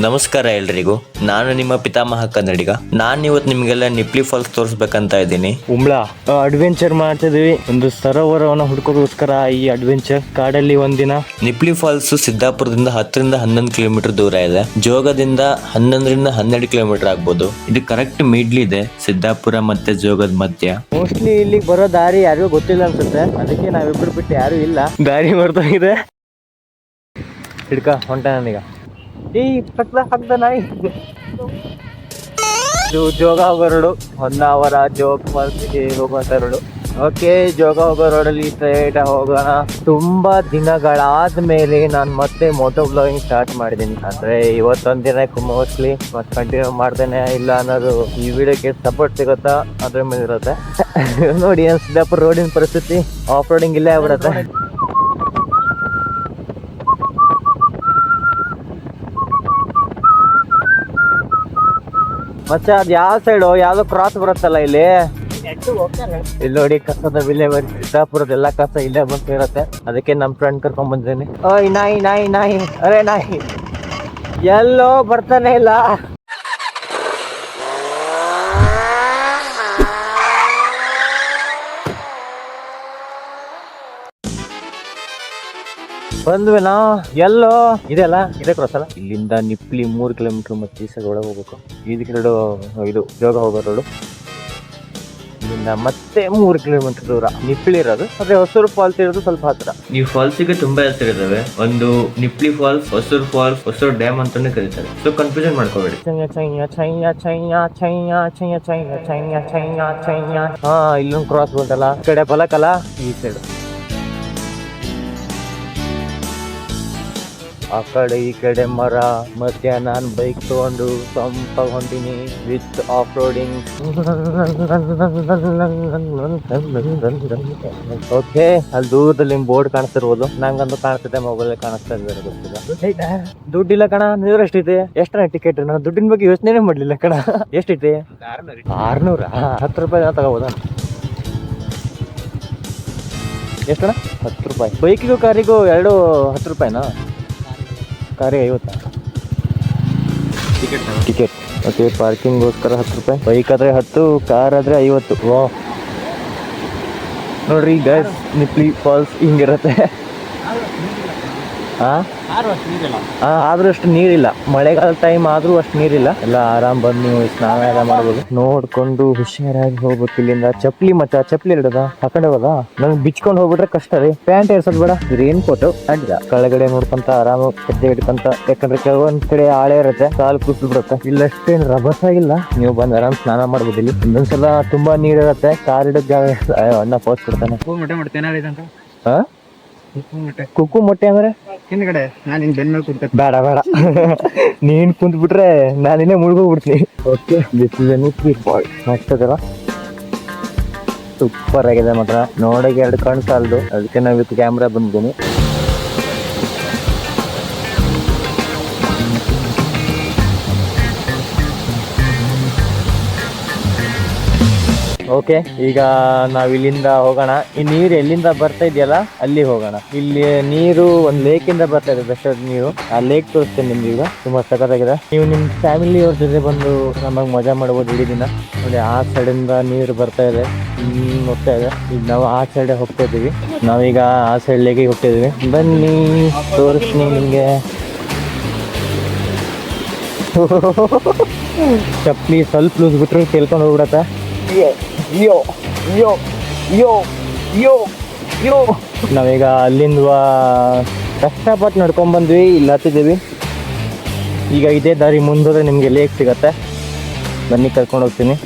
ನಮಸ್ಕಾರ ಎಲ್ರಿಗೂ, ನಾನು ನಿಮ್ಮ ಪಿತಾಮಹ ಕನ್ನಡಿಗ. ನಾನು ಇವತ್ತು ನಿಮಗೆಲ್ಲ ನಿಪ್ಲಿ ಫಾಲ್ಸ್ ತೋರಿಸ್ಬೇಕಂತ ಇದ್ದೀನಿ. ಉಮ್ಲಾ ಅಡ್ವೆಂಚರ್ ಮಾಡ್ತಿದೀವಿ. ಒಂದು ಸರೋವರವನ್ನು ಹುಡ್ಕೋಗೋಸ್ಕರ ಈ ಅಡ್ವೆಂಚರ್ ಕಾಡಲ್ಲಿ ಒಂದಿನ. ನಿಪ್ಲಿ ಫಾಲ್ಸ್ ಸಿದ್ದಾಪುರದಿಂದ 10ರಿಂದ 11 ಕಿಲೋಮೀಟರ್ ದೂರ ಇದೆ. ಜೋಗದಿಂದ 11ರಿಂದ 12 ಕಿಲೋಮೀಟರ್ ಆಗ್ಬೋದು. ಇದು ಕರೆಕ್ಟ್ ಮಿಡ್ಲ್ ಇದೆ, ಸಿದ್ದಾಪುರ ಮತ್ತೆ ಜೋಗದ ಮಧ್ಯ. ಮೋಸ್ಟ್ಲಿ ಇಲ್ಲಿಗೆ ಬರೋ ದಾರಿ ಯಾರಿಗೂ ಗೊತ್ತಿಲ್ಲ ಅನ್ಸುತ್ತೆ, ಅದಕ್ಕೆ ನಾವಿಬ್ರು ಬಿಟ್ಟು ಯಾರು ಇಲ್ಲ. ದಾರಿ ಮರ್ತೋಗಿದೆ. ಹಿಡ್ಕ ಹೊಂಟ ನನಗ ಹಗ್ದ ನಾಯಿ. ಜೋಗ ಹೋಗೋ ರೋಡು, ಹೊನ್ನಾವರ ಜೋಗ್ ಫಾಲ್ಸ್ಗೆ ಹೋಗುವಂತ ರೋಡು. ಓಕೆ, ಜೋಗ ಹೋಗೋ ರೋಡಲ್ಲಿ ಸ್ಟ್ರೈಟ್ ಹೋಗೋಣ. ತುಂಬಾ ದಿನಗಳಾದ್ಮೇಲೆ ನಾನು ಮತ್ತೆ ಮೋಟೋ ಬ್ಲಾಗಿಂಗ್ ಸ್ಟಾರ್ಟ್ ಮಾಡಿದ್ದೀನಿ. ಅಂದ್ರೆ ಇವತ್ತೊಂದ್ ದಿನಕ್ಕೆ ಮೋಸ್ಟ್ಲಿ ಮತ್ತೆ ಕಂಟಿನ್ಯೂ ಮಾಡ್ತೇನೆ ಇಲ್ಲ ಅನ್ನೋದು ಈ ವಿಡಿಯೋಕ್ಕೆ ಸಪೋರ್ಟ್ ಸಿಗುತ್ತಾ ಅದ್ರ ಮೇಲೆ ಇರುತ್ತೆ. ನೋಡಿ ಸಿದ್ದಾಪುರ ರೋಡಿನ ಪರಿಸ್ಥಿತಿ, ಆಫ್ ರೋಡಿಂಗ್ ಇಲ್ಲೇ ಆಗ್ಬಿಡತ್ತೆ. ಮತ್ತೆ ಅದ್ ಯಾವ ಸೈಡು ಯಾವ್ದೋ ಕ್ರಾಸ್ ಬರುತ್ತಲ್ಲ ಇಲ್ಲಿ ನೋಡಿ, ಕಸದ ವಿಲೇವಾರಿ. ಸಿದ್ದಾಪುರದ ಎಲ್ಲಾ ಕಸ ಇಲ್ಲೇ ಬಂದು ಇರತ್ತೆ, ಅದಕ್ಕೆ ನಮ್ ಫ್ರೆಂಡ್ ಕರ್ಕೊಂಡ್ ಬಂದಿದ್ದೀನಿ. ಓಯ್ ನಾಯಿ ನಾಯಿ ನಾಯಿ, ಅರೆ ನಾಯಿ ಎಲ್ಲೋ ಬರ್ತಾನೆ ಇಲ್ಲ. ಬಂದ್ವೇನಾ? ಎಲ್ಲೋ ಇದೆಲ್ಲ ಇದೇ ಕ್ರಾಸ್ ಅಲ್ಲ. ಇಲ್ಲಿಂದ ನಿಪ್ಲಿ 3 ಕಿಲೋಮೀಟರ್ ಮತ್ತೆ ಈ ಸೈಡ್ ಒಳಗೆ ಹೋಗ್ಬೇಕು. ಇದು ಜೋಗ ಹೋಗೋ ರೋಡು. ಇಲ್ಲಿಂದ ಮತ್ತೆ 3 ಕಿಲೋಮೀಟರ್ ದೂರ ನಿಪ್ಲಿ ಇರೋದು. ಅದೇ ಹೊಸೂರು ಫಾಲ್ಸ್ ಇರೋದು ಸ್ವಲ್ಪ ಹತ್ರ. ಈ ಫಾಲ್ಸಿಗೆ ತುಂಬಾ ಹೆಸರಿದಾವೆ. ಒಂದು Nipli falls, Hosur falls, Hosur dam ಅಂತಾನೆ ಕರೀತಾರೆ. ಸೊ ಕನ್ಫ್ಯೂಷನ್ ಮಾಡ್ಕೋಬೇಡಿ. ಹಾ, ಇಲ್ಲೊಂದು ಕ್ರಾಸ್ ಬಂತಲ್ಲ, ಈ ಕಡೆ ಫಲಕಲ್ಲ, ಈ ಸೈಡ್. ಆ ಕಡೆ ಈ ಕಡೆ ಮರ ಮಧ್ಯ ನಾನು ಬೈಕ್ ತಗೊಂಡು ಸಂಪಾಗಿ ಹೊಂಟೀನಿ ವಿತ್ ಆಫ್ ರೋಡಿಂಗ್. ಓಕೆ, ಅಲ್ಲಿ ದೂರದಲ್ಲಿ ಬೋರ್ಡ್ ಕಾಣಿಸ್ತಿರ್ಬೋದು. ನಂಗಂತೂ ಕಾಣಿಸ್ತಿದೆ, ಮೊಬೈಲ್ ಕಾಣಿಸ್ತಾ ಇದ್ದಾರೆ, ಗೊತ್ತಿಲ್ಲ. ದುಡ್ಡಿಲ್ಲ ಕಣ. ನೀರು ಎಷ್ಟೈತೆ? ಎಷ್ಟರ ಟಿಕೆಟ್? ನಾನು ದುಡ್ಡಿನ ಬಗ್ಗೆ ಯೋಚನೆ ಮಾಡ್ಲಿಲ್ಲ ಕಣ. ಎಷ್ಟೈತೆ? 600. 10 ರೂಪಾಯಿ ತಗೋಬೋದ? ಎಷ್ಟಣ? 10 ರೂಪಾಯಿ. ಬೈಕಿಗೂ ಕಾರಿಗೂ ಎರಡು 10 ರೂಪಾಯಿನಾ? ಕಾರಿಗೆ 50 ಟಿಕೆಟ್. ಓಕೆ, ಪಾರ್ಕಿಂಗ್ಗೋಸ್ಕರ 10 ರೂಪಾಯಿ. ಬೈಕ್ ಆದ್ರೆ 10, ಕಾರ್ ಆದ್ರೆ 50. ವಾ, ನೋಡ್ರಿ ಗೈಸ್, ನಿಪ್ಲಿ ಫಾಲ್ಸ್ ಹಿಂಗಿರತ್ತೆ. ಆದ್ರೂ ಅಷ್ಟು ನೀರಿಲ್ಲ. ಮಳೆಗಾಲ ಟೈಮ್ ಆದ್ರೂ ಅಷ್ಟು ನೀರಿಲ್ಲ. ಎಲ್ಲ ಆರಾಮ್ ಬಂದು ನೀವು ಸ್ನಾನ ಎಲ್ಲ ಮಾಡ್ಬೋದು. ನೋಡ್ಕೊಂಡು ಹುಷಾರಾಗಿ ಹೋಗ್ಬೇಕು. ಇಲ್ಲಿಂದ ಚಪ್ಲಿ ಚಪ್ಲಿ ಇಡೋದ ಹಾಕೊಂಡೆ ಹೋದ. ನಂಗೆ ಬಿಚ್ಕೊಂಡು ಹೋಗ್ಬಿಟ್ರೆ ಕಷ್ಟ ರೀ. ಪ್ಯಾಂಟ್ ಏರ್ಸೋದ್ ಬೇಡ, ರೇನ್ ಕೋಟ್ ಅಡ್ಡ ಕೆಳಗಡೆ ನೋಡ್ಕೊಂತ ಆರಾಮ ಹೆಜ್ಜೆ ಇಟ್ಕೊಂತ. ಯಾಕಂದ್ರೆ ಕೆಲವೊಂದ್ ಕಡೆ ಆಳೆ ಇರುತ್ತೆ, ಕಾಲು ಕೂಸು ಬಿಡುತ್ತೆ. ಇಲ್ಲಷ್ಟೇನು ರಭಸ ಆಗಿಲ್ಲ, ನೀವು ಬಂದ್ ಆರಾಮ್ ಸ್ನಾನ ಮಾಡ್ಬೋದು. ಇಲ್ಲಿ ಇನ್ನೊಂದ್ಸಲ ತುಂಬಾ ನೀರಿರುತ್ತೆ. ಕಾರ್ ಇಡೋ ಜಾಗ ಅಣ್ಣ ಪೋಸ್ಟ್ ಕೊಡ್ತಾನೆ. ಕುಕ್ಕು ಮೊಟ್ಟೆ ಅಂದ್ರೆ ಹಿಂದ್ಗಡೆ ನಾನು ಬೆನ್ನ ಮೇಲೆ ಕುಂತ. ಬೇಡ ನೀನ್ ಕುಂತ್ ಬಿಟ್ರೆ ನಾನಿನ್ನೇ ಮುಳುಗೋಗ್ಬಿಡ್ತೀನಿ. Okay, this is a Nipli falls. ಮಸ್ತದಲ್ಲ, ಸೂಪರ್ ಆಗಿದೆ ಮಾತ್ರ. ನೋಡಕ್ಕೆ 2 ಕಣ್ಣು ಸಾಲದು, ಅದಕ್ಕೆ ನಾವು ವಿತ್ ಕ್ಯಾಮ್ರಾ ಬಂದಿದ್ದೀನಿ. ಓಕೆ, ಈಗ ನಾವ್ ಇಲ್ಲಿಂದ ಹೋಗೋಣ. ಈ ನೀರು ಎಲ್ಲಿಂದ ಬರ್ತಾ ಇದೆಯಲ್ಲ ಅಲ್ಲಿ ಹೋಗೋಣ. ಇಲ್ಲಿ ನೀರು ಒಂದ್ ಲೇಕ್ ಇಂದ ಬರ್ತಾ ಇದೆ, ಬೆಸ್ಟ್ ನೀರು. ಆ ಲೇಕ್ ತೋರಿಸ್ತೇನೆ ನಿಮ್ಗೆ. ಈಗ ತುಂಬಾ ಸಖತ್ತಾಗಿದೆ. ನೀವು ನಿಮ್ ಫ್ಯಾಮಿಲಿ ಅವ್ರ ಜೊತೆ ಬಂದು ನಮಗ್ ಮಜಾ ಮಾಡ್ಬೋದು ಇಡೀ ದಿನ. ನೋಡಿ, ಆ ಸೈಡ್ ಇಂದ ನೀರು ಬರ್ತಾ ಇದೆ, ಹೋಗ್ತಾ ಇದೆ. ಈಗ ನಾವು ಆ ಸೈಡ್ ಹೋಗ್ತಾ ಇದೀವಿ. ನಾವೀಗ ಆ ಸೈಡ್ ಲೇಕಿಗೆ ಹೋಗ್ತಾ ಇದೀವಿ. ಬನ್ನಿ ತೋರಿಸ್ತೀನಿ ನಿಮ್ಗೆ. ಚಪ್ಪಲಿ ಸ್ವಲ್ಪ ಲೂಸ್ ಬಿಟ್ರೆ ಕೇಳ್ಕೊಂಡು ಹೋಗ್ಬಿಡತ್ತೆ. ಯೋ ಯೋ ಯೋ ಯೋ ಯೋ ನಾವೀಗ ಅಲ್ಲಿಂದ ಕಷ್ಟಪಟ್ಟು ನಡ್ಕೊಂಡ್ ಬಂದ್ವಿ, ಇಲ್ಲಿ ಹತ್ತಿದ್ದೀವಿ. ಈಗ ಇದೇ ದಾರಿ ಮುಂದೋದ್ರೆ ನಿಮಗೆ ಲೇಕ್ ಸಿಗತ್ತೆ. ಬನ್ನಿ, ಕರ್ಕೊಂಡು ಹೋಗ್ತೀನಿ.